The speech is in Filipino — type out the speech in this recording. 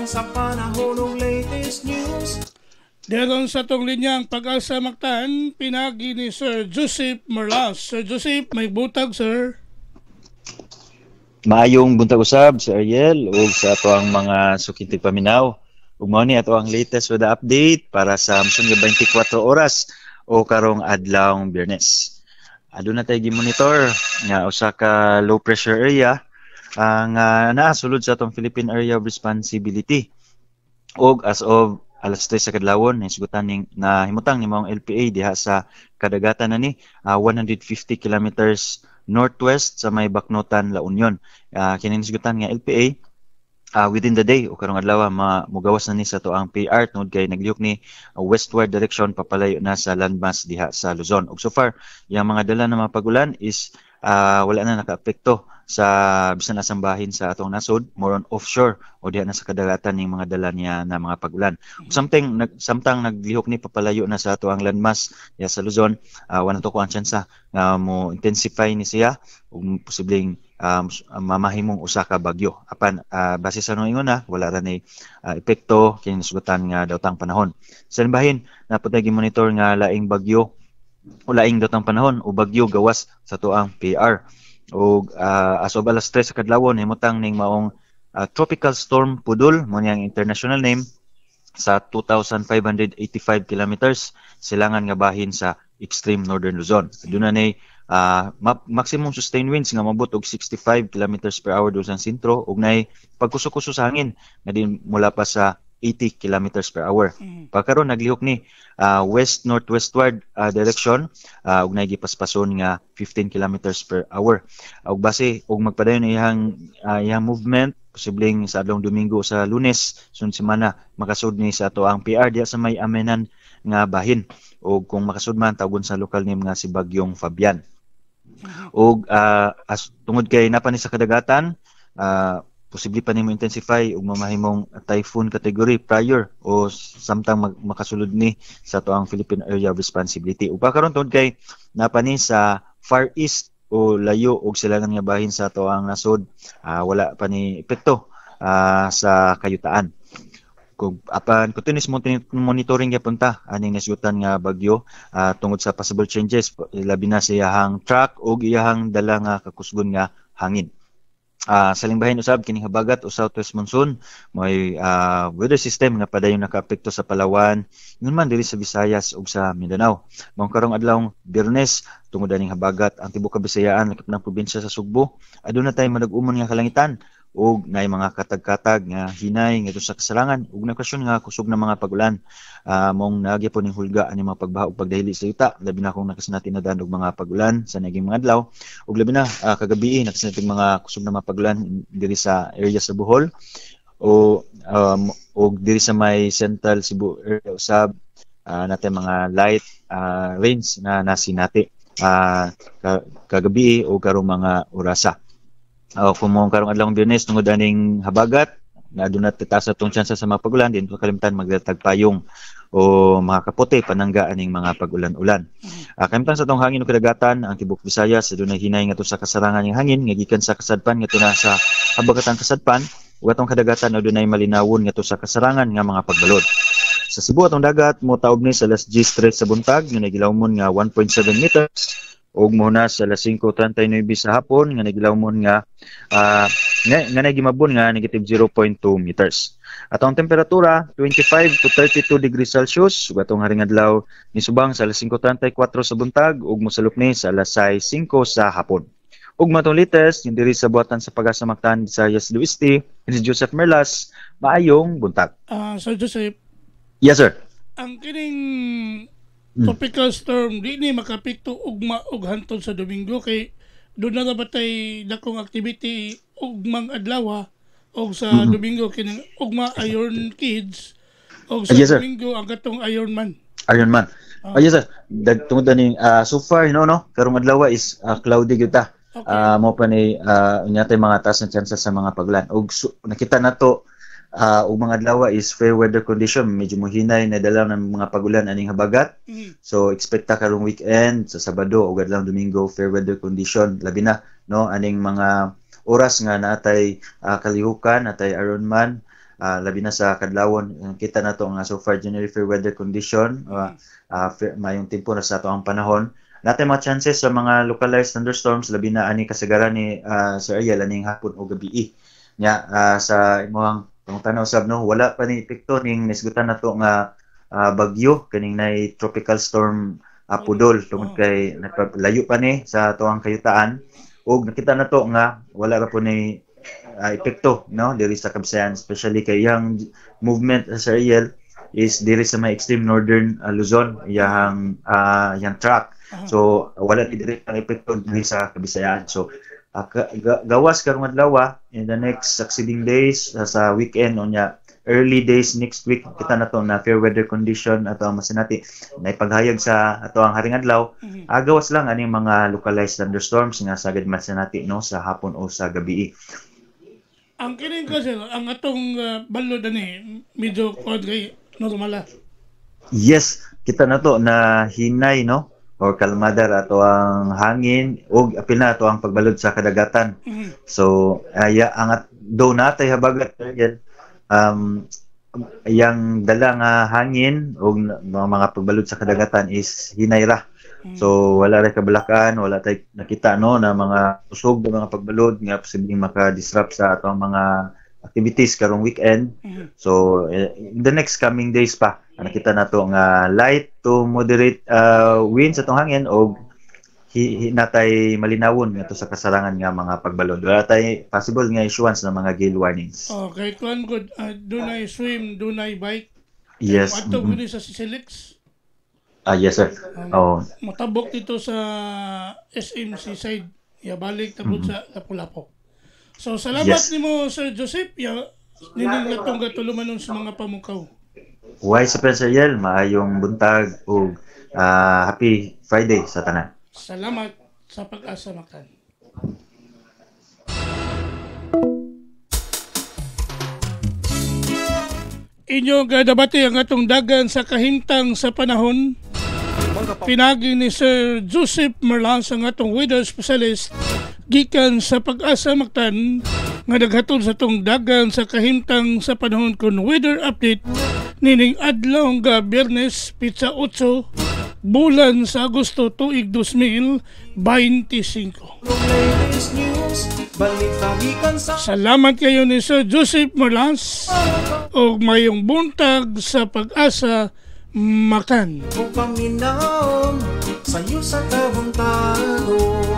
sa panahon ug latest news. Daron sa tong linyang Pag-asa Mactan, pinagi ni Sir Joseph Merlas. Sir Joseph, may butag, sir. Maayong buntag usab sa Ariel ug sa ato ang mga sukitig paminaw. Ug mao ni ato ang latest with the update para sa Samsung 24 oras o karong adlawng Biyernes. Aduna tay gi-monitor nga usa ka low pressure area ang naasulod sa atong Philippine Area of Responsibility. Og as of alas 3 sa kadlawon hisgutan ning nahimutang ni maong LPA diha sa kadagatan na ni 150 kilometers northwest sa may Baknotan, La Union. Kining hisgutan nga LPA within the day o karong adlaw mugawas na ni sa toang PR tungod kay naglihok ni westward direction papalayo na sa landmass diha sa Luzon. Ug so far, yang mga dala na mga pagulan is wala na nakaapekto sa bisan asang bahin sa atong nasod, more on offshore o diha na sa kadagatan ning mga dala niya na mga pagulan. Ug samtang naglihok ni papalayo na sa ato ang landmass diha sa Luzon, wala to ko ang tsansa nga mo intensify ni siya ug posibleng mamahimong usa ka bagyo. Apan base sa nung ingon wala ra ni epekto kini sugutan nga daotang panahon. Sa bahin napud gi-monitor nga laing bagyo o laing daotang panahon o bagyo gawas sa tuang PR. O as of alas 3 sa kadlawon himutang ning maong tropical storm Pudul mo niyang international name sa 2,585 kilometers silangan nga bahin sa extreme northern Luzon. Aduna nay maximum sustained winds nga mabot og 65 kilometers per hour dusan sentro ug nay pagkuso-kuso sa hangin nga din mula pa sa 80 kilometers per hour. Pagkaron naglihok ni west northwestward direction ug nay gipaspason nga 15 kilometers per hour. Ug base ug magpadayon iyang movement posibleng sa adlong Domingo sa Lunes sunod semana makasud ni sa ato ang PR diha sa may amenan nga bahin ug kung makasud man tawgon sa lokal name nga si Bagyong Fabian. Ug as tungod kay napa ni sa kadagatan posible pa nimo intensify ug mamahimong typhoon category prior o samtang makasulod ni sa toang Philippine Area of Responsibility. Ug karon tungod kay napa ni sa Far East o layo og silangan nga bahin sa toang nasod, wala pa ni epekto sa kayutaan. Kung apan continuous monitoring gyapon ta aning nasyutan nga bagyo tungod sa possible changes labi na sa iyahang track ug iyahang dala nga kakusgon nga hangin. Sa lingbahin usab kining habagat o southwest monsoon may weather system nga padayon nakaapekto sa Palawan ngun man diri sa Visayas ug sa Mindanao. Mao karong adlawng Biyernes tungod aning habagat ang tibuok Kabisayaan lakip ng probinsya sa Sugbo aduna tay madag-umon nga kalangitan ug nay mga katag-katag nga hinay ngadto sa kasarangan ug nakasyon nga kusog na mga pagulan. Mong nagyapon ning hulga ani mga pagbaha ug pagdahili sa yuta labi na kung nakasinati-nadan og mga pagulan sa naging mga adlaw ug labi na kagabi nakasinating mga kusog na mga pagulan diri sa area sa Bohol o diri sa may Central Cebu area usab natin mga light rains na nasinati kagabi o karong mga orasa. Kung mo karong adlawng Biyernes tungod aning habagat na aduna titaas atong tsansa sa mga pagulan din kalimtan magdatag payong o mga kapote panangga aning mga pagulan-ulan. Kalimtan sa atong hangin ug kadagatan ang tibuok Visayas aduna hinay ngadto sa kasarangan ng hangin nga gikan sa kasadpan ngadto na sa habagatan kasadpan ug atong kadagatan adunay malinawon ngadto sa kasarangan nga mga pagbalod. Sa Cebu atong dagat mo taob ni sa alas 10:03 sa buntag nga nagilawmon nga 1.7 meters ug muna sa alas 5:39 sa hapon nga nagilawmon nga nagimabon nga negative 0.2 meters. Atong temperatura 25 to 32 degrees Celsius ug atong haring adlaw nisubang sa alas 5:34 sa buntag ug mosalop ni sa alas 6:05 sa hapon. Ug matong latest diri sa buhatan sa Pag-asa Mactan Visayas del Oeste si Joseph Merlas. Maayong buntag. Sir Joseph. Yes sir. Ang kining tropical storm di ni makapekto ugma og hantod sa Domingo kay doon na nabatay dakong activity ugmang adlaw og sa Domingo kining ugma Iron Kids og sa Yes, sir. Domingo ang katong Iron Man. Iron Man. Yes sir. Tungod ani so far karong adlaw is cloudy gyud ta. Okay. Mo pa ni unyatay mga taas na tsansa sa mga paglan. Og nakita nato ug mga adlaw is fair weather condition, medyo mohinay na dala ng mga pagulan aning habagat. So expect ta karong weekend sa Sabado ug adlaw Domingo fair weather condition labi na aning mga oras nga natay kalihukan natay Iron Man labi na sa kadlawon. Kita na to nga so far generally fair weather condition, mayong tempo na sa ato ang panahon. Natin mga chances sa mga localized thunderstorms, labi na ani kasagaran ni Sir Ariel aning hapon o gabi. Nya sa imong pangutana usab no, wala pa ni epekto ning nisgutan nato nga bagyo kaning nay tropical storm Pudol tungod kay layo pa ni sa tuang kayutaan ug nakita nato nga wala ra po ni epekto no diri sa Kabisayan, especially kay yang movement sa Ariel is diri sa may extreme northern Luzon yang track. So wala ni direct ang epekto diri sa Kabisayan. So gawas karong adlaw in the next succeeding days sa weekend unya early days next week kita na to na fair weather condition ato ang masinati na ipaghayag sa ato ang haring adlaw. Gawas lang ani mga localized thunderstorms nga sagad masinati no sa hapon o sa gabi. Ang kining kasi ang atong balod ani medyo kay normal. Yes, kita na to na hinay no or kalmada ato ang hangin ug apil na ato ang pagbalod sa kadagatan. So ang do natay habagat yang dala nga hangin ug mga pagbalod sa kadagatan is hinay ra. So wala ra kabalakan, wala tay nakita no na mga usog na mga pagbalod nga posibleng maka-disrupt sa atong mga activities karong weekend. So in the next coming days pa nakita nato nga light to moderate winds atong hangin o natay malinawon ngadto sa kasarangan nga mga pagbalod. Wala tay possible nga issuance ng mga gale warnings. Okay, kuan good. Dunay swim, dunay bike. Yes. Ato gud sa Silex. Yes sir. Matabok dito sa SMC side. Ya balik tabot sa Lapu-Lapu. So salamat nimo Sir Joseph ya nining gatong gatulumanon sa mga pamukaw. Why sa Sir Ariel, maayong buntag ug happy Friday sa tanan. Salamat sa Pag-asa Mactan. Inyo gadabati ang atong dagan sa kahimtang sa panahon. Pinagi ni Sir Joseph Merlas ang atong weather specialist gikan sa Pag-asa Mactan nga naghatod sa atong dagan sa kahimtang sa panahon kun weather update nining adlaw nga Biyernes Pitsa 8 bulan sa Agosto tuig 2025. Salamat kayo ni Sir Joseph Merlas o mayong buntag sa Pag-asa Mactan. O Panginoon, sa'yo sa kabuntagon.